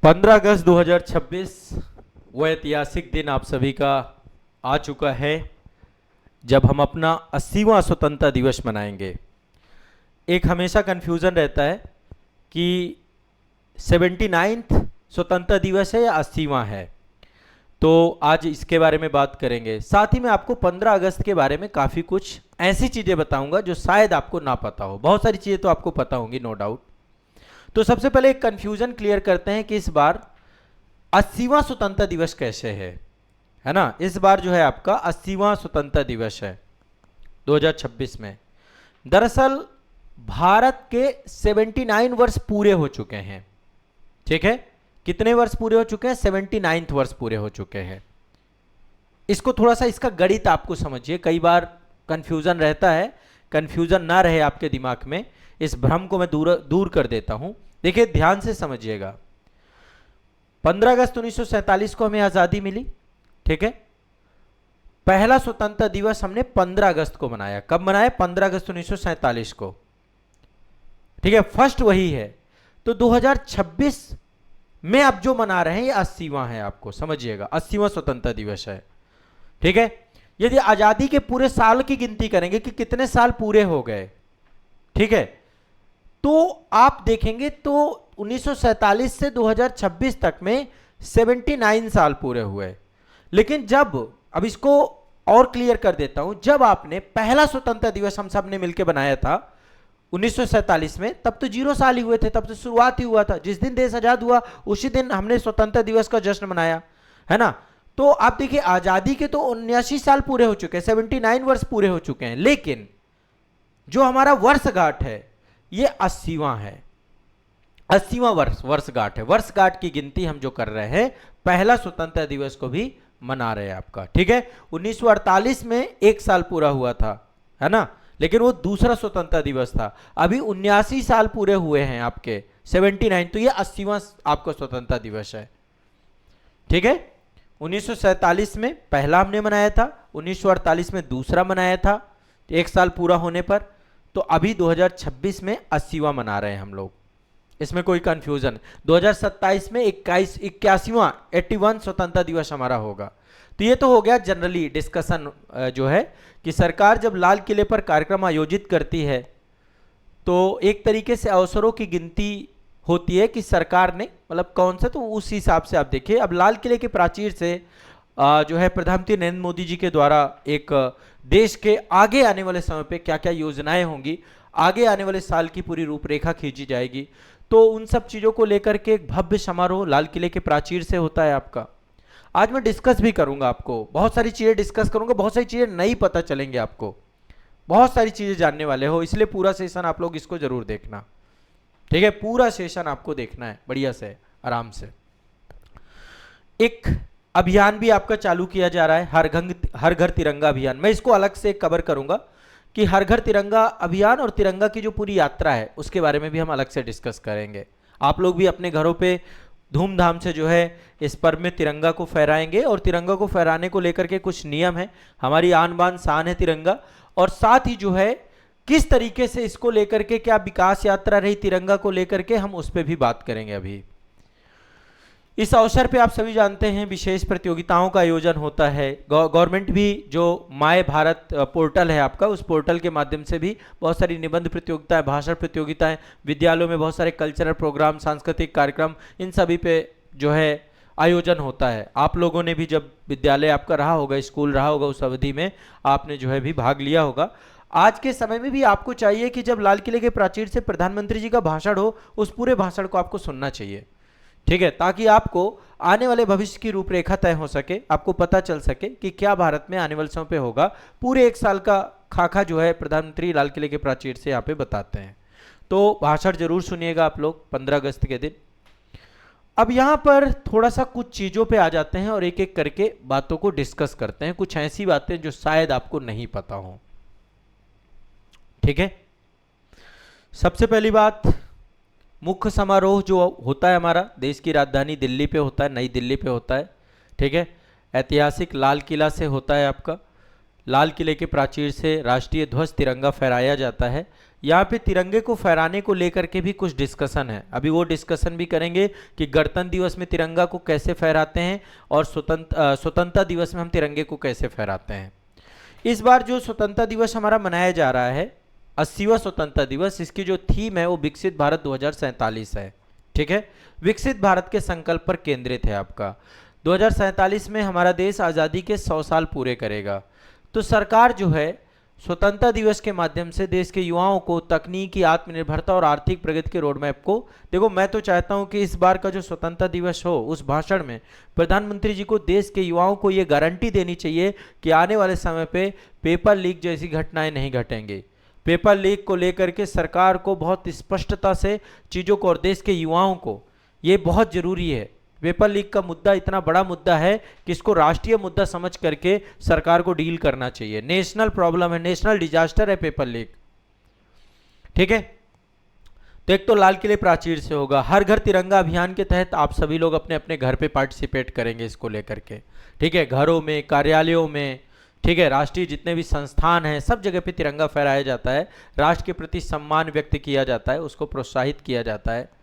15 अगस्त 2026 वो ऐतिहासिक दिन आप सभी का आ चुका है जब हम अपना 80वां स्वतंत्रता दिवस मनाएंगे। एक हमेशा कन्फ्यूज़न रहता है कि 79th स्वतंत्रता दिवस है या 80वां है, तो आज इसके बारे में बात करेंगे। साथ ही मैं आपको 15 अगस्त के बारे में काफ़ी कुछ ऐसी चीज़ें बताऊंगा जो शायद आपको ना पता हो। बहुत सारी चीज़ें तो आपको पता होंगी, नो डाउट। तो सबसे पहले एक कन्फ्यूजन क्लियर करते हैं कि इस बार 80वां स्वतंत्रता दिवस कैसे है ना। इस बार जो है आपका 80वां स्वतंत्रता दिवस है 2026 में। दरअसल भारत के 79 वर्ष पूरे हो चुके हैं। ठीक है, कितने वर्ष पूरे हो चुके हैं? 79 वर्ष पूरे हो चुके हैं। इसको थोड़ा सा इसका गणित आपको समझिए, कई बार कंफ्यूजन रहता है। कंफ्यूजन ना रहे आपके दिमाग में, इस भ्रम को मैं दूर कर देता हूं। देखिए ध्यान से समझिएगा। 15 अगस्त 1947 को हमें आजादी मिली। ठीक है, पहला स्वतंत्रता दिवस हमने 15 अगस्त को मनाया। कब मनाया? 15 अगस्त 1947 को। ठीक है, फर्स्ट वही है। तो 2026 में अब जो मना रहे हैं ये 80वां है, आपको समझिएगा, 80वां स्वतंत्रता दिवस है। ठीक है, यदि आजादी के पूरे साल की गिनती करेंगे कि कितने साल पूरे हो गए, ठीक है, तो आप देखेंगे तो 1947 से 2026 तक में 79 साल पूरे हुए। लेकिन जब, अब इसको और क्लियर कर देता हूं, जब आपने पहला स्वतंत्रता दिवस हम सब ने मिलकर बनाया था 1947 में, तब तो 0 साल ही हुए थे, तब तो शुरुआत ही हुआ था। जिस दिन देश आजाद हुआ उसी दिन हमने स्वतंत्रता दिवस का जश्न मनाया, है ना। तो आप देखिए आजादी के तो 79 साल पूरे हो चुके हैं, 79 वर्ष पूरे हो चुके हैं। लेकिन जो हमारा वर्षगांठ है ये 80वां है, 80वां वर्षगांठ है। वर्षगांठ की गिनती हम जो कर रहे हैं, पहला स्वतंत्रता दिवस को भी मना रहे हैं आपका। ठीक है, 1948 में 1 साल पूरा हुआ था, है ना, लेकिन वो दूसरा स्वतंत्रता दिवस था। अभी 79 साल पूरे हुए हैं आपके, 79, तो ये 80वां आपका स्वतंत्रता दिवस है। ठीक है, 1947 में पहला हमने मनाया था, 1948 में दूसरा मनाया था 1 साल पूरा होने पर। तो अभी 2026 में 80वां मना रहे हैं हम लोग, इसमें कोई कंफ्यूजन। 2027 में 81वां 81 स्वतंत्रता दिवस हमारा होगा। तो ये तो हो गया जनरली डिस्कशन जो है कि सरकार जब लाल किले पर कार्यक्रम आयोजित करती है तो एक तरीके से अवसरों की गिनती होती है कि सरकार ने मतलब कौन सा, तो उस हिसाब से आप देखिए। अब लाल किले के प्राचीर से जो है प्रधानमंत्री नरेंद्र मोदी जी के द्वारा एक देश के आगे आने वाले समय पे क्या क्या योजनाएं होंगी, आगे आने वाले साल की पूरी रूपरेखा खींची जाएगी। तो उन सब चीज़ों को लेकर के एक भव्य समारोह लाल किले के प्राचीर से होता है आपका। आज मैं डिस्कस भी करूंगा, आपको बहुत सारी चीज़ें डिस्कस करूंगा, बहुत सारी चीज़ें नई पता चलेंगे आपको, बहुत सारी चीज़ें जानने वाले हो। इसलिए पूरा सेशन आप लोग इसको जरूर देखना। ठीक है, पूरा सेशन आपको देखना है बढ़िया से, आराम से। एक अभियान भी आपका चालू किया जा रहा है, हर घर तिरंगा अभियान। मैं इसको अलग से कवर करूंगा कि हर घर तिरंगा अभियान और तिरंगा की जो पूरी यात्रा है उसके बारे में भी हम अलग से डिस्कस करेंगे। आप लोग भी अपने घरों पे धूमधाम से जो है इस पर्व में तिरंगा को फहराएंगे। और तिरंगा को फहराने को लेकर के कुछ नियम है, हमारी आन बान शान है तिरंगा। और साथ ही जो है किस तरीके से इसको लेकर के क्या विकास यात्रा रही तिरंगा को लेकर के, हम उस पर भी बात करेंगे अभी। इस अवसर पे आप सभी जानते हैं विशेष प्रतियोगिताओं का आयोजन होता है। गवर्नमेंट भी जो माय भारत पोर्टल है आपका, उस पोर्टल के माध्यम से भी बहुत सारी निबंध प्रतियोगिताएं, भाषण प्रतियोगिताएं, विद्यालयों में बहुत सारे कल्चरल प्रोग्राम, सांस्कृतिक कार्यक्रम, इन सभी पे जो है आयोजन होता है। आप लोगों ने भी जब विद्यालय आपका रहा होगा, स्कूल रहा होगा, उस अवधि में आपने जो है भी भाग लिया होगा। आज के समय में भी आपको चाहिए कि जब लाल किले के प्राचीर से प्रधानमंत्री जी का भाषण हो, उस पूरे भाषण को आपको सुनना चाहिए। ठीक है, ताकि आपको आने वाले भविष्य की रूपरेखा तय हो सके, आपको पता चल सके कि क्या भारत में आने वाले समय पे होगा। पूरे 1 साल का खाका जो है प्रधानमंत्री लाल किले के प्राचीर से यहाँ पे बताते हैं। तो भाषण जरूर सुनिएगा आप लोग 15 अगस्त के दिन। अब यहाँ पर थोड़ा सा कुछ चीज़ों पे आ जाते हैं और एक एक करके बातों को डिस्कस करते हैं। कुछ ऐसी बातें जो शायद आपको नहीं पता हो। ठीक है, सबसे पहली बात, मुख्य समारोह जो होता है हमारा देश की राजधानी दिल्ली पे होता है, नई दिल्ली पे होता है। ठीक है, ऐतिहासिक लाल किला से होता है आपका। लाल किले के प्राचीर से राष्ट्रीय ध्वज तिरंगा फहराया जाता है। यहाँ पे तिरंगे को फहराने को लेकर के भी कुछ डिस्कशन है, अभी वो डिस्कशन भी करेंगे कि गणतंत्र दिवस में तिरंगा को कैसे फहराते हैं और स्वतंत्रता दिवस में हम तिरंगे को कैसे फहराते हैं। इस बार जो स्वतंत्रता दिवस हमारा मनाया जा रहा है 80वां स्वतंत्रता दिवस, इसकी जो थीम है वो विकसित भारत 2047 है। ठीक है, विकसित भारत के संकल्प पर केंद्रित है आपका। 2047 में हमारा देश आज़ादी के 100 साल पूरे करेगा। तो सरकार जो है स्वतंत्रता दिवस के माध्यम से देश के युवाओं को तकनीकी आत्मनिर्भरता और आर्थिक प्रगति के रोड मैप को, देखो मैं तो चाहता हूं कि इस बार का जो स्वतंत्रता दिवस हो उस भाषण में प्रधानमंत्री जी को देश के युवाओं को ये गारंटी देनी चाहिए कि आने वाले समय पे पेपर लीक जैसी घटनाएं नहीं घटेंगी। पेपर लीक को लेकर के सरकार को बहुत स्पष्टता से चीज़ों को और देश के युवाओं को, ये बहुत जरूरी है। पेपर लीक का मुद्दा इतना बड़ा मुद्दा है कि इसको राष्ट्रीय मुद्दा समझ करके सरकार को डील करना चाहिए। नेशनल प्रॉब्लम है, नेशनल डिजास्टर है पेपर लीक। ठीक है, तो एक तो लाल किले प्राचीर से होगा। हर घर तिरंगा अभियान के तहत आप सभी लोग अपने अपने घर पे पार्टिसिपेट करेंगे इसको लेकर के। ठीक है, घरों में, कार्यालयों में, ठीक है, राष्ट्रीय जितने भी संस्थान हैं सब जगह पे तिरंगा फहराया जाता है। राष्ट्र के प्रति सम्मान व्यक्त किया जाता है, उसको प्रोत्साहित किया जाता है।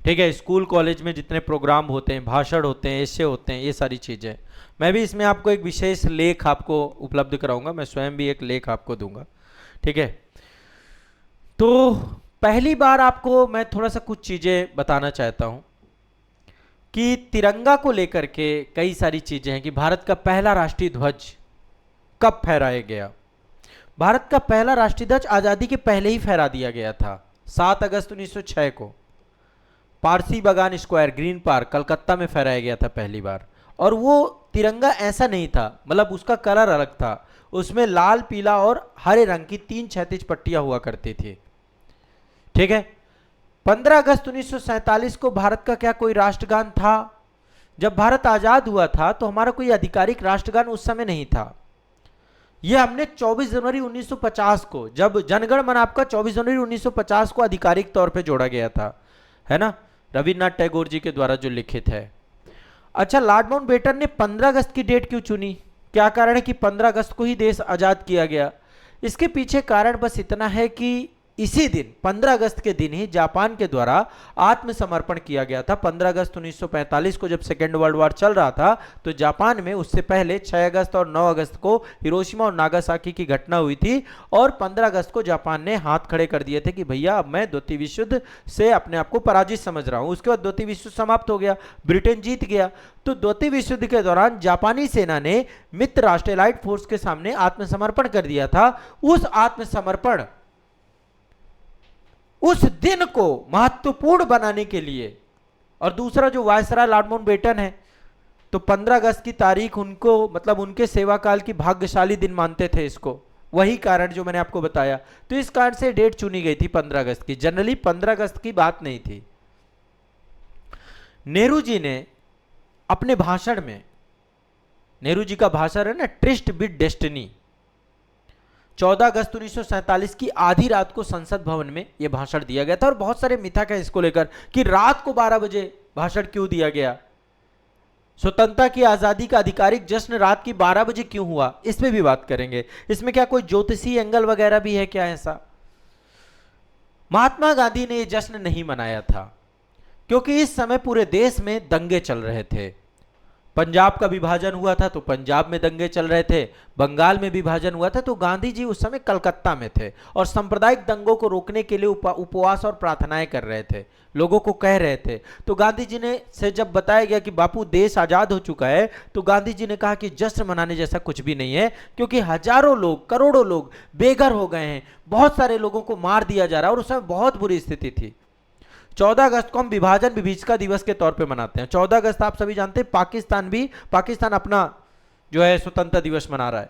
ठीक है, स्कूल कॉलेज में जितने प्रोग्राम होते हैं, भाषण होते हैं, ऐसे होते हैं, ये सारी चीज़ें मैं भी इसमें आपको एक विशेष लेख आपको उपलब्ध कराऊंगा, मैं स्वयं भी एक लेख आपको दूंगा। ठीक है, तो पहली बार आपको मैं थोड़ा सा कुछ चीज़ें बताना चाहता हूं कि तिरंगा को लेकर के कई सारी चीज़ें हैं कि भारत का पहला राष्ट्रीय ध्वज कब फहराया गया। भारत का पहला राष्ट्रीय ध्वज आज़ादी के पहले ही फहरा दिया गया था, 7 अगस्त 1906 को पारसी बागान स्क्वायर, ग्रीन पार्क, कलकत्ता में फहराया गया था पहली बार। और वो तिरंगा ऐसा नहीं था, मतलब उसका कलर अलग था, उसमें लाल, पीला और हरे रंग की 3 क्षैतिज पट्टियां हुआ करती थी। ठीक है, 15 अगस्त 1947 को भारत का क्या कोई राष्ट्रगान था? जब भारत आजाद हुआ था तो हमारा कोई आधिकारिक राष्ट्रगान उस समय नहीं था। यह हमने 24 जनवरी 1950 को, जब जनगण मन आपका 24 जनवरी 1950 को आधिकारिक तौर पे जोड़ा गया था, है ना, रविन्द्रनाथ टैगोर जी के द्वारा जो लिखित है। अच्छा, लॉर्ड माउंटबेटन ने 15 अगस्त की डेट क्यों चुनी? क्या कारण है कि 15 अगस्त को ही देश आजाद किया गया? इसके पीछे कारण बस इतना है कि इसी दिन 15 अगस्त के दिन ही जापान के द्वारा आत्मसमर्पण किया गया था। 15 अगस्त 1945 को जब सेकेंड वर्ल्ड वॉर चल रहा था तो जापान में उससे पहले 6 अगस्त और 9 अगस्त को हिरोशिमा और नागासाकी की घटना हुई थी और 15 अगस्त को जापान ने हाथ खड़े कर दिए थे कि भैया अब मैं द्वितीय विश्व युद्ध से अपने आप को पराजित समझ रहा हूं। उसके बाद द्वितीय विश्व युद्ध समाप्त हो गया, ब्रिटेन जीत गया। तो द्वितीय विश्व युद्ध के दौरान जापानी सेना ने मित्र राष्ट्र एलाइड फोर्स के सामने आत्मसमर्पण कर दिया था। उस आत्मसमर्पण, उस दिन को महत्वपूर्ण बनाने के लिए, और दूसरा जो वायसराय लॉर्ड माउंटबेटन है तो 15 अगस्त की तारीख उनको, मतलब उनके सेवा काल की भाग्यशाली दिन मानते थे इसको, वही कारण जो मैंने आपको बताया। तो इस कारण से डेट चुनी गई थी 15 अगस्त की। जनरली 15 अगस्त की बात नहीं थी। नेहरू जी ने अपने भाषण में, नेहरू जी का भाषण है ना, ट्रिस्ट विद डेस्टिनी, 14 अगस्त 1947 की आधी रात को संसद भवन में यह भाषण दिया गया था। और बहुत सारे मिथक है इसको लेकर कि रात को 12 बजे भाषण क्यों दिया गया, स्वतंत्रता की आजादी का आधिकारिक जश्न रात की 12 बजे क्यों हुआ, इस पे भी बात करेंगे। इसमें क्या कोई ज्योतिषीय एंगल वगैरह भी है क्या? ऐसा महात्मा गांधी ने यह जश्न नहीं मनाया था क्योंकि इस समय पूरे देश में दंगे चल रहे थे। पंजाब का विभाजन हुआ था तो पंजाब में दंगे चल रहे थे, बंगाल में विभाजन हुआ था तो गांधी जी उस समय कलकत्ता में थे और सांप्रदायिक दंगों को रोकने के लिए उपवास और प्रार्थनाएं कर रहे थे, लोगों को कह रहे थे। तो गांधी जी ने से जब बताया गया कि बापू देश आजाद हो चुका है तो गांधी जी ने कहा कि जश्न मनाने जैसा कुछ भी नहीं है, क्योंकि हजारों लोग, करोड़ों लोग बेघर हो गए हैं, बहुत सारे लोगों को मार दिया जा रहा है और उस समय बहुत बुरी स्थिति थी। 14 अगस्त को हम विभाजन विभीषिका दिवस के तौर पे मनाते हैं। 14 अगस्त आप सभी जानते हैं पाकिस्तान अपना जो है स्वतंत्रता दिवस मना रहा है।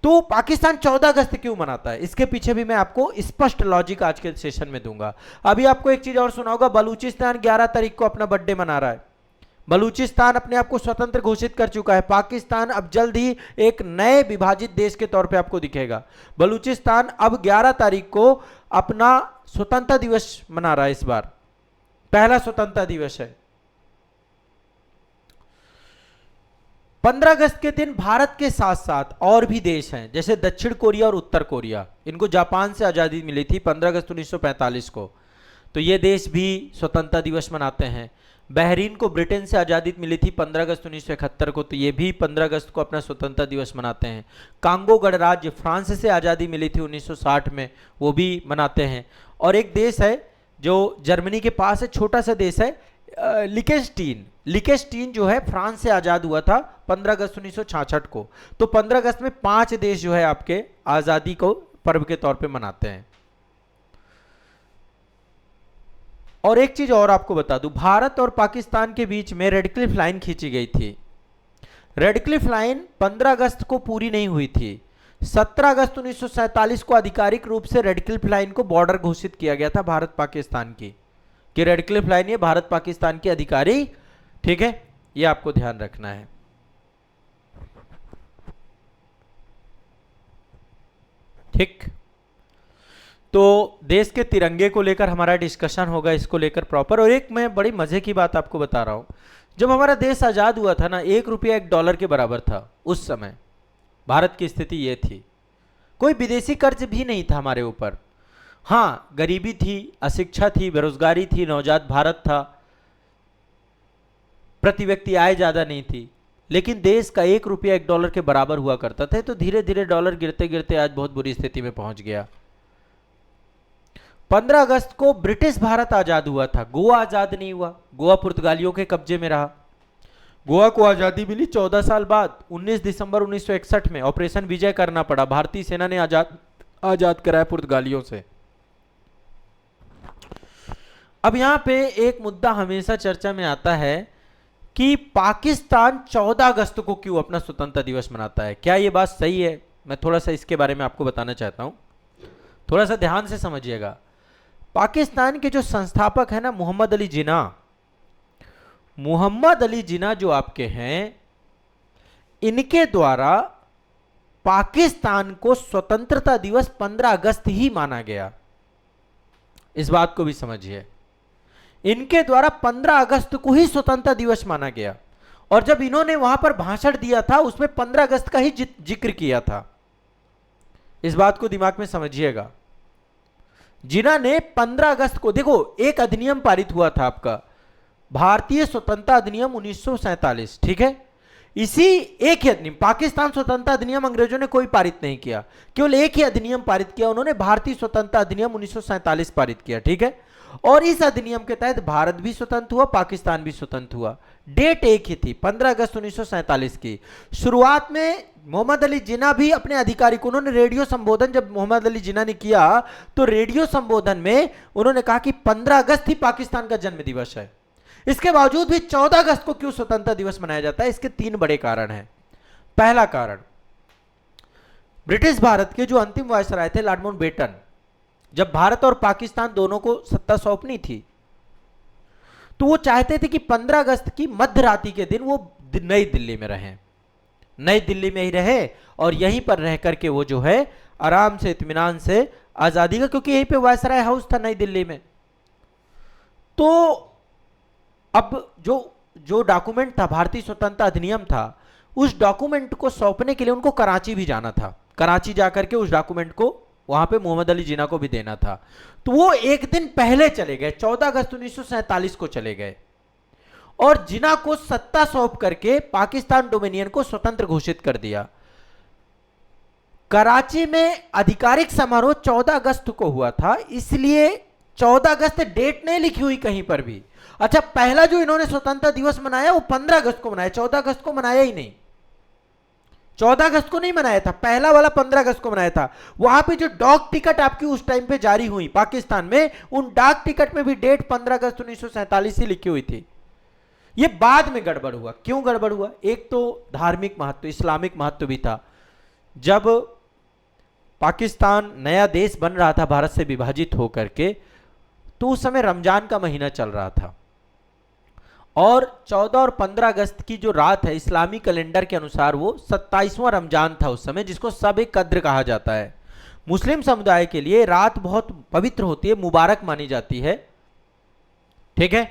तो पाकिस्तान 14 अगस्त क्यों मनाता है, इसके पीछे भी मैं आपको स्पष्ट लॉजिक आज के सेशन में दूंगा। अभी आपको एक चीज और सुना होगा, बलूचिस्तान 11 तारीख को अपना बर्थडे मना रहा है। बलूचिस्तान अपने आप को स्वतंत्र घोषित कर चुका है। पाकिस्तान अब जल्द ही एक नए विभाजित देश के तौर पे आपको दिखेगा। बलूचिस्तान अब 11 तारीख को अपना स्वतंत्रता दिवस मना रहा है, इस बार पहला स्वतंत्रता दिवस है। 15 अगस्त के दिन भारत के साथ साथ और भी देश हैं, जैसे दक्षिण कोरिया और उत्तर कोरिया, इनको जापान से आज़ादी मिली थी 15 अगस्त 1945 को, तो ये देश भी स्वतंत्रता दिवस मनाते हैं। बहरीन को ब्रिटेन से आज़ादी मिली थी 15 अगस्त 1971 को, तो ये भी 15 अगस्त को अपना स्वतंत्रता दिवस मनाते हैं। कांगो गणराज्य फ्रांस से आज़ादी मिली थी 1960 में, वो भी मनाते हैं। और एक देश है जो जर्मनी के पास है, छोटा सा देश है, लिकेस्टीन जो है फ्रांस से आज़ाद हुआ था 15 अगस्त 1966 को। तो 15 अगस्त में 5 देश जो है आपके आज़ादी को पर्व के तौर पे मनाते हैं। और एक चीज और आपको बता दूं, भारत और पाकिस्तान के बीच में रेड क्लिफ लाइन खींची गई थी। रेड क्लिफ लाइन 15 अगस्त को पूरी नहीं हुई थी। 17 अगस्त 1947 को आधिकारिक रूप से रेड क्लिफ लाइन को बॉर्डर घोषित किया गया था भारत पाकिस्तान की, कि रेड क्लिफ लाइन ये भारत पाकिस्तान की अधिकारिक, ठीक है, ये आपको ध्यान रखना है। ठीक, तो देश के तिरंगे को लेकर हमारा डिस्कशन होगा, इसको लेकर प्रॉपर। और एक मैं बड़ी मजे की बात आपको बता रहा हूं, जब हमारा देश आजाद हुआ था ना, 1 रुपया $1 के बराबर था उस समय। भारत की स्थिति ये थी, कोई विदेशी कर्ज भी नहीं था हमारे ऊपर। हाँ, गरीबी थी, अशिक्षा थी, बेरोजगारी थी, नवजात भारत था, प्रति व्यक्ति आय ज्यादा नहीं थी, लेकिन देश का 1 रुपया $1 के बराबर हुआ करता था। तो धीरे धीरे डॉलर गिरते गिरते आज बहुत बुरी स्थिति में पहुंच गया। 15 अगस्त को ब्रिटिश भारत आजाद हुआ था, गोवा आजाद नहीं हुआ, गोवा पुर्तगालियों के कब्जे में रहा। गोवा को आजादी मिली 14 साल बाद, 19 दिसंबर 1961 में ऑपरेशन विजय करना पड़ा, भारतीय सेना ने आजाद कराया पुर्तगालियों से। अब यहां पे एक मुद्दा हमेशा चर्चा में आता है कि पाकिस्तान 14 अगस्त को क्यों अपना स्वतंत्रता दिवस मनाता है। क्या यह बात सही है? मैं थोड़ा सा इसके बारे में आपको बताना चाहता हूं, थोड़ा सा ध्यान से समझिएगा। पाकिस्तान के जो संस्थापक है ना, मोहम्मद अली जिन्ना जो आपके हैं, इनके द्वारा पाकिस्तान को स्वतंत्रता दिवस 15 अगस्त ही माना गया। इस बात को भी समझिए, इनके द्वारा 15 अगस्त को ही स्वतंत्रता दिवस माना गया। और जब इन्होंने वहां पर भाषण दिया था, उसमें 15 अगस्त का ही जिक्र किया था। इस बात को दिमाग में समझिएगा। जिन्ना ने 15 अगस्त को, देखो एक अधिनियम पारित हुआ था आपका, भारतीय स्वतंत्रता अधिनियम 1947, ठीक है। इसी एक ही अधिनियम, पाकिस्तान स्वतंत्रता अधिनियम अंग्रेजों ने कोई पारित नहीं किया, केवल एक ही अधिनियम पारित किया उन्होंने, भारतीय स्वतंत्रता अधिनियम 1947 पारित किया, ठीक है। और इस अधिनियम के तहत भारत भी स्वतंत्र हुआ, पाकिस्तान भी स्वतंत्र हुआ। डेट एक ही थी, 15 अगस्त 1947 की। शुरुआत में मोहम्मद अली जिन्ना भी अपने अधिकारिक, उन्होंने रेडियो संबोधन, जब मोहम्मद अली जिन्ना ने किया तो रेडियो संबोधन में उन्होंने कहा कि 15 अगस्त ही पाकिस्तान का जन्म दिवस है। इसके बावजूद भी 14 अगस्त को क्यों स्वतंत्रता दिवस मनाया जाता है? इसके 3 बड़े कारण हैं। पहला कारण, ब्रिटिश भारत के जो अंतिम वायसराय थे लॉर्ड माउंटबेटन, जब भारत और पाकिस्तान दोनों को सत्ता सौंपनी थी, तो वो चाहते थे कि 15 अगस्त की मध्य रात्रि के दिन वो नई दिल्ली में रहें, नई दिल्ली में ही रहे और यहीं पर रह करके वो जो है आराम से, इत्मीनान से आजादी का, क्योंकि यहीं पे वायसराय हाउस था नई दिल्ली में। तो अब जो डॉक्यूमेंट था, भारतीय स्वतंत्रता अधिनियम था, उस डॉक्यूमेंट को सौंपने के लिए उनको कराची भी जाना था। कराची जाकर के उस डॉक्यूमेंट को वहां पे मोहम्मद अली जिन्ना को भी देना था। तो वो एक दिन पहले चले गए, 14 अगस्त 1947 को चले गए और जिन्ना को सत्ता सौंप करके पाकिस्तान डोमिनियन को स्वतंत्र घोषित कर दिया। कराची में आधिकारिक समारोह 14 अगस्त को हुआ था, इसलिए 14 अगस्त डेट नहीं लिखी हुई कहीं पर भी। अच्छा, पहला जो इन्होंने स्वतंत्रता दिवस मनाया वो 15 अगस्त को मनाया, 14 अगस्त को मनाया ही नहीं। 14 अगस्त को नहीं मनाया था, पहला वाला 15 अगस्त को मनाया था। वहां पे जो डाक टिकट आपकी उस टाइम पे जारी हुई पाकिस्तान में, उन डाक टिकट में भी डेट 15 अगस्त 1947 ही लिखी हुई थी। ये बाद में गड़बड़ हुआ। क्यों गड़बड़ हुआ? एक तो धार्मिक महत्व, इस्लामिक महत्व भी था। जब पाकिस्तान नया देश बन रहा था भारत से विभाजित होकर के, तो उस समय रमजान का महीना चल रहा था और 14 और 15 अगस्त की जो रात है, इस्लामी कैलेंडर के अनुसार वो 27वां रमजान था उस समय, जिसको सब कद्र कहा जाता है। मुस्लिम समुदाय के लिए रात बहुत पवित्र होती है, मुबारक मानी जाती है, ठीक है।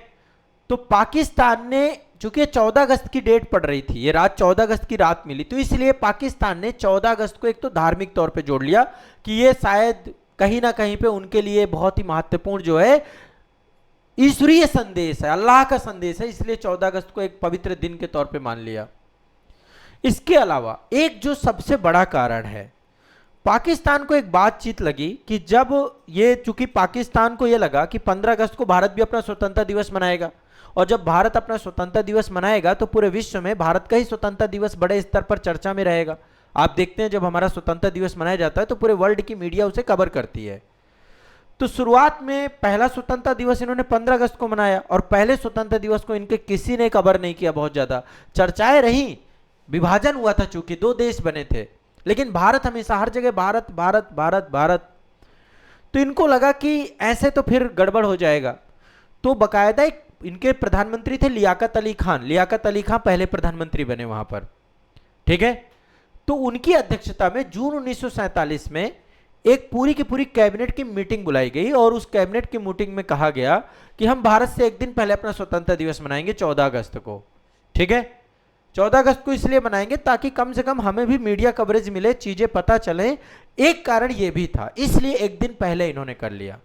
तो पाकिस्तान ने चूंकि ये 14 अगस्त की डेट पड़ रही थी, ये रात 14 अगस्त की रात मिली, तो इसलिए पाकिस्तान ने 14 अगस्त को एक तो धार्मिक तौर पे जोड़ लिया कि ये शायद कहीं ना कहीं पे उनके लिए बहुत ही महत्वपूर्ण जो है ईश्वरीय संदेश है, अल्लाह का संदेश है, इसलिए 14 अगस्त को एक पवित्र दिन के तौर पे मान लिया। इसके अलावा एक जो सबसे बड़ा कारण है, पाकिस्तान को एक बातचीत लगी कि जब ये, चूंकि पाकिस्तान को ये लगा कि 15 अगस्त को भारत भी अपना स्वतंत्रता दिवस मनाएगा, और जब भारत अपना स्वतंत्रता दिवस मनाएगा तो पूरे विश्व में भारत का ही स्वतंत्रता दिवस बड़े स्तर पर चर्चा में रहेगा। आप देखते हैं जब हमारा स्वतंत्रता दिवस मनाया जाता है तो पूरे वर्ल्ड की मीडिया उसे कवर करती है। तो शुरुआत में पहला स्वतंत्रता दिवस इन्होंने 15 अगस्त को मनाया, और पहले स्वतंत्रता दिवस को इनके किसी ने कवर नहीं किया, बहुत ज्यादा चर्चाएं रही, विभाजन हुआ था चूंकि 2 देश बने थे, लेकिन भारत हमेशा हर जगह भारत भारत भारत भारत। तो इनको लगा कि ऐसे तो फिर गड़बड़ हो जाएगा, तो बकायदा एक इनके प्रधानमंत्री थे लियाकत अली खान, लियाकत अली खान पहले प्रधानमंत्री बने वहां पर, ठीक है। तो उनकी अध्यक्षता में जून 1947 में एक पूरी की पूरी कैबिनेट की मीटिंग बुलाई गई, और उस कैबिनेट की मीटिंग में कहा गया कि हम भारत से एक दिन पहले अपना स्वतंत्रता दिवस मनाएंगे 14 अगस्त को, ठीक है। 14 अगस्त को इसलिए मनाएंगे ताकि कम से कम हमें भी मीडिया कवरेज मिले, चीजें पता चले। एक कारण यह भी था, इसलिए एक दिन पहले इन्होंने कर लिया।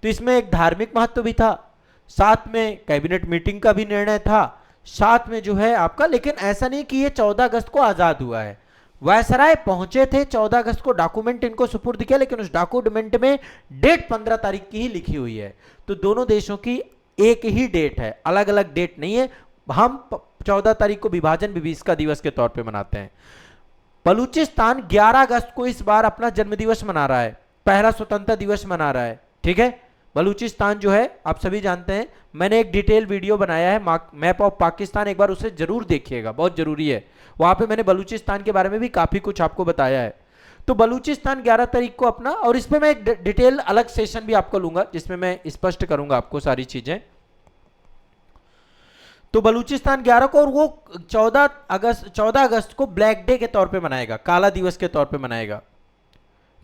तो इसमें एक धार्मिक महत्व भी था, साथ में कैबिनेट मीटिंग का भी निर्णय था, साथ में जो है आपका, लेकिन ऐसा नहीं कि ये 14 अगस्त को आजाद हुआ है। वायसराय पहुंचे थे 14 अगस्त को, डॉक्यूमेंट इनको सुपुर्द किया, लेकिन उस डॉक्यूमेंट में डेट 15 तारीख की ही लिखी हुई है। तो दोनों देशों की एक ही डेट है, अलग अलग डेट नहीं है। हम 14 तारीख को विभाजन विभीषका दिवस के तौर पे मनाते हैं। बलूचिस्तान 11 अगस्त को इस बार अपना जन्मदिवस मना रहा है, पहला स्वतंत्रता दिवस मना रहा है, ठीक है। बलूचिस्तान जो है आप सभी जानते हैं, मैंने एक डिटेल वीडियो बनाया है मैप ऑफ पाकिस्तान, एक बार उसे जरूर देखिएगा, बहुत जरूरी है। वहां पे मैंने बलूचिस्तान के बारे में भी काफी कुछ आपको बताया है। तो बलूचिस्तान 11 तारीख को अपना, और इसमें मैं एक डिटेल अलग सेशन भी आपको लूंगा जिसमें मैं स्पष्ट करूंगा आपको सारी चीजें। तो बलूचिस्तान 11 को, और वो 14 अगस्त को ब्लैक डे के तौर पे मनाएगा, काला दिवस के तौर पे मनाएगा,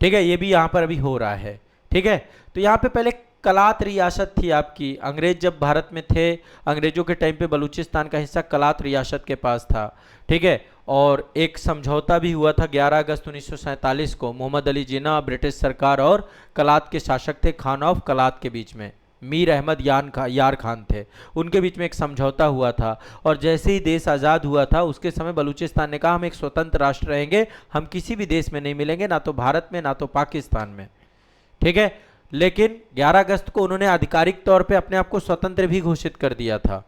ठीक है। ये भी यहां पर अभी हो रहा है, ठीक है। तो यहां पे पहले कलात रियासत थी आपकी, अंग्रेज जब भारत में थे, अंग्रेजों के टाइम पे बलूचिस्तान का हिस्सा कलात रियासत के पास था, ठीक है। और एक समझौता भी हुआ था 11 अगस्त 1947 को, मोहम्मद अली जिन्ना ब्रिटिश सरकार और कलात के शासक थे खान ऑफ कलात के बीच में, मीर अहमद यार खान थे, उनके बीच में एक समझौता हुआ था। और जैसे ही देश आज़ाद हुआ था उसके समय बलूचिस्तान ने कहा हम एक स्वतंत्र राष्ट्र रहेंगे, हम किसी भी देश में नहीं मिलेंगे, ना तो भारत में ना तो पाकिस्तान में, ठीक है। लेकिन 11 अगस्त को उन्होंने आधिकारिक तौर पे अपने आप को स्वतंत्र भी घोषित कर दिया था,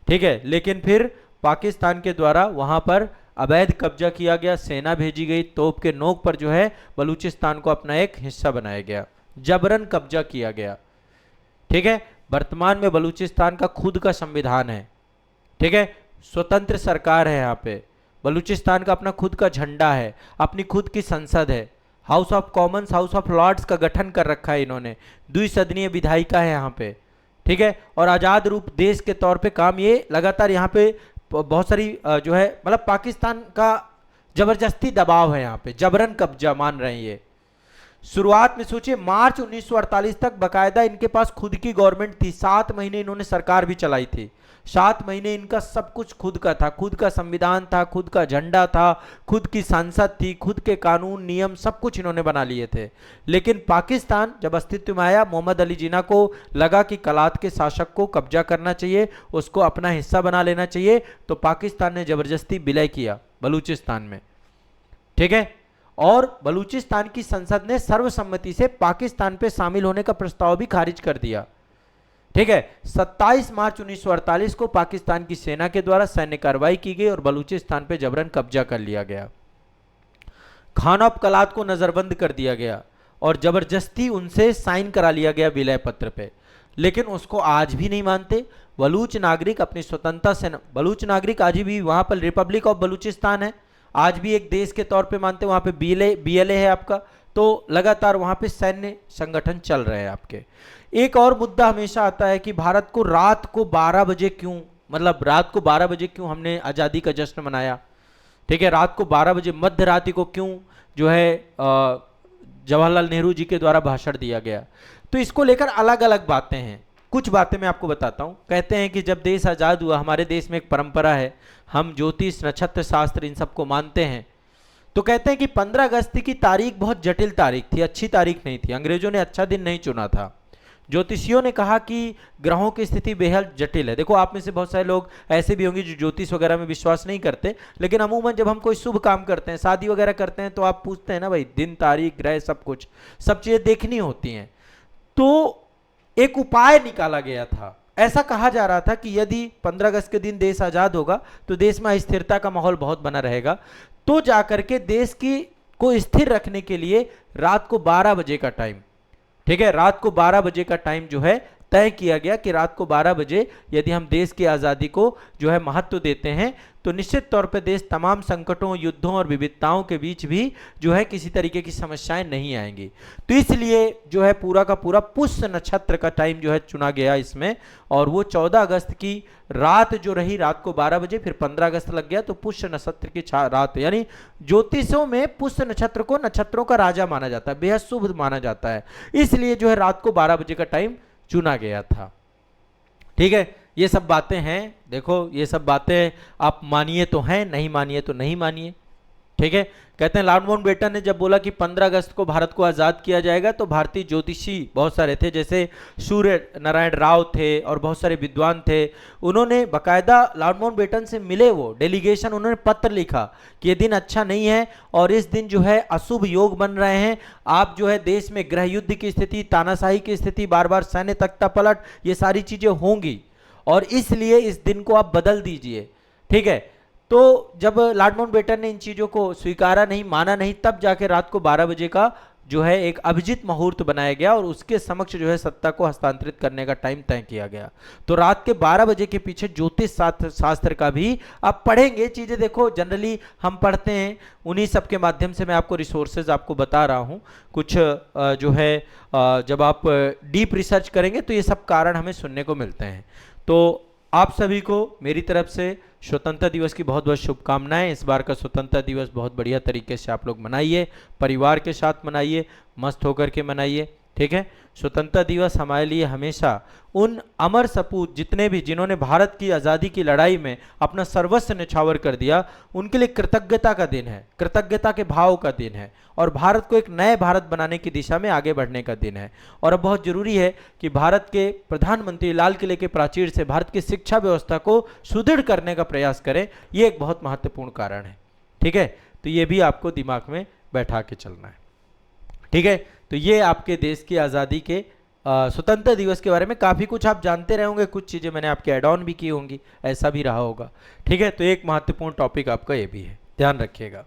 ठीक है। लेकिन फिर पाकिस्तान के द्वारा वहां पर अवैध कब्जा किया गया, सेना भेजी गई, तोप के नोक पर जो है बलूचिस्तान को अपना एक हिस्सा बनाया गया, जबरन कब्जा किया गया, ठीक है। वर्तमान में बलूचिस्तान का खुद का संविधान है, ठीक है, स्वतंत्र सरकार है यहाँ पे, बलूचिस्तान का अपना खुद का झंडा है, अपनी खुद की संसद है, House of Commons, House of Lords का गठन कर रखा है इन्होंने, द्विसदनीय विधायिका है यहाँ पे, ठीक है। और आज़ाद रूप देश के तौर पे काम ये लगातार यहाँ पे बहुत सारी जो है, मतलब पाकिस्तान का जबरदस्ती दबाव है यहाँ पे, जबरन कब्जा मान रहे हैं ये। शुरुआत में सोचिए मार्च 1948 तक बकायदा इनके पास खुद की गवर्नमेंट थी, 7 महीने इन्होंने सरकार भी चलाई थी, 7 महीने इनका सब कुछ खुद का था, खुद का संविधान था, खुद का झंडा था, खुद की संसद थी, खुद के कानून नियम सब कुछ इन्होंने बना लिए थे। लेकिन पाकिस्तान जब अस्तित्व में आया, मोहम्मद अली जिन्ना को लगा कि कलात के शासक को कब्जा करना चाहिए, उसको अपना हिस्सा बना लेना चाहिए, तो पाकिस्तान ने जबरदस्ती विलय किया बलूचिस्तान में, ठीक है। और बलूचिस्तान की संसद ने सर्वसम्मति से पाकिस्तान पे शामिल होने का प्रस्ताव भी खारिज कर दिया, ठीक है। 27 मार्च 1948 को पाकिस्तान की सेना के द्वारा सैन्य कार्रवाई की गई और बलूचिस्तान पे जबरन कब्जा कर लिया गया, खान ऑफ कलात को नजरबंद कर दिया गया और जबरदस्ती उनसे साइन करा लिया गया विलय पत्र पे। लेकिन उसको आज भी नहीं मानते बलूच नागरिक, अपनी स्वतंत्रता से बलूच नागरिक आज भी वहां पर रिपब्लिक ऑफ बलूचिस्तान है, आज भी एक देश के तौर पे मानते हैं। वहां पे बीएलए है आपका, तो लगातार वहां पे सैन्य संगठन चल रहे हैं आपके। एक और मुद्दा हमेशा आता है कि भारत को रात को 12 बजे क्यों, मतलब रात को 12 बजे क्यों हमने आज़ादी का जश्न मनाया, ठीक है। रात को 12 बजे मध्य रात्रि को क्यों जो है जवाहरलाल नेहरू जी के द्वारा भाषण दिया गया, तो इसको लेकर अलग अलग बातें हैं। कुछ बातें मैं आपको बताता हूँ। कहते हैं कि जब देश आज़ाद हुआ, हमारे देश में एक परंपरा है, हम ज्योतिष, नक्षत्र शास्त्र इन सबको मानते हैं। तो कहते हैं कि 15 अगस्त की तारीख बहुत जटिल तारीख थी, अच्छी तारीख नहीं थी। अंग्रेजों ने अच्छा दिन नहीं चुना था। ज्योतिषियों ने कहा कि ग्रहों की स्थिति बेहद जटिल है। देखो, आप में से बहुत सारे लोग ऐसे भी होंगे जो ज्योतिष वगैरह में विश्वास नहीं करते, लेकिन अमूमन जब हम कोई शुभ काम करते हैं, शादी वगैरह करते हैं, तो आप पूछते हैं ना भाई, दिन, तारीख, ग्रह, सब कुछ, सब चीज़ें देखनी होती हैं। तो एक उपाय निकाला गया था। ऐसा कहा जा रहा था कि यदि 15 अगस्त के दिन देश आज़ाद होगा तो देश में अस्थिरता का माहौल बहुत बना रहेगा। तो जाकर के देश की को स्थिर रखने के लिए रात को 12 बजे का टाइम, ठीक है, रात को 12 बजे का टाइम जो है तय किया गया कि रात को 12 बजे यदि हम देश की आज़ादी को जो है महत्व देते हैं तो निश्चित तौर पर देश तमाम संकटों, युद्धों और विविधताओं के बीच भी जो है किसी तरीके की समस्याएं नहीं आएंगी। तो इसलिए जो है पूरा का पूरा पुष्य नक्षत्र का टाइम जो है चुना गया इसमें, और वो 14 अगस्त की रात जो रही, रात को 12 बजे, फिर 15 अगस्त लग गया, तो पुष्य नक्षत्र की रात, यानी ज्योतिषों में पुष्य नक्षत्र को नक्षत्रों का राजा माना जाता है, बेहद शुभ माना जाता है, इसलिए जो है रात को 12 बजे का टाइम चुना गया था। ठीक है, ये सब बातें हैं। देखो, ये सब बातें आप मानिए तो हैं, नहीं मानिए तो नहीं मानिए। ठीक है, कहते हैं लॉर्ड माउंटबेटन ने जब बोला कि 15 अगस्त को भारत को आज़ाद किया जाएगा, तो भारतीय ज्योतिषी बहुत सारे थे, जैसे सूर्य नारायण राव थे और बहुत सारे विद्वान थे। उन्होंने बकायदा लॉर्ड माउंटबेटन से मिले, वो डेलीगेशन, उन्होंने पत्र लिखा कि ये दिन अच्छा नहीं है और इस दिन जो है अशुभ योग बन रहे हैं। आप जो है देश में गृह युद्ध की स्थिति, तानाशाही की स्थिति, बार बार सैन्य तख्ता पलट, ये सारी चीज़ें होंगी और इसलिए इस दिन को आप बदल दीजिए। ठीक है, तो जब लॉर्ड माउंटबेटन ने इन चीज़ों को स्वीकारा नहीं, माना नहीं, तब जाके रात को 12 बजे का जो है एक अभिजित मुहूर्त बनाया गया और उसके समक्ष जो है सत्ता को हस्तांतरित करने का टाइम तय किया गया। तो रात के 12 बजे के पीछे ज्योतिष शास्त्र का भी आप पढ़ेंगे चीज़ें। देखो, जनरली हम पढ़ते हैं, उन्हीं सब के माध्यम से मैं आपको रिसोर्सेज आपको बता रहा हूँ। कुछ जो है जब आप डीप रिसर्च करेंगे तो ये सब कारण हमें सुनने को मिलते हैं। तो आप सभी को मेरी तरफ से स्वतंत्रता दिवस की बहुत बहुत शुभकामनाएं। इस बार का स्वतंत्रता दिवस बहुत बढ़िया तरीके से आप लोग मनाइए, परिवार के साथ मनाइए, मस्त होकर के मनाइए। ठीक है, स्वतंत्रता दिवस हमारे लिए हमेशा उन अमर सपूत जितने भी जिन्होंने भारत की आज़ादी की लड़ाई में अपना सर्वस्व न्यौछावर कर दिया, उनके लिए कृतज्ञता का दिन है, कृतज्ञता के भाव का दिन है और भारत को एक नए भारत बनाने की दिशा में आगे बढ़ने का दिन है। और अब बहुत जरूरी है कि भारत के प्रधानमंत्री लाल किले के प्राचीर से भारत की शिक्षा व्यवस्था को सुदृढ़ करने का प्रयास करें, ये एक बहुत महत्वपूर्ण कारण है। ठीक है, तो ये भी आपको दिमाग में बैठा के चलना है। ठीक है, तो ये आपके देश की आज़ादी के स्वतंत्रता दिवस के बारे में काफ़ी कुछ आप जानते रहे होंगे, कुछ चीज़ें मैंने आपके ऐड ऑन भी की होंगी, ऐसा भी रहा होगा। ठीक है, तो एक महत्वपूर्ण टॉपिक आपका ये भी है, ध्यान रखिएगा।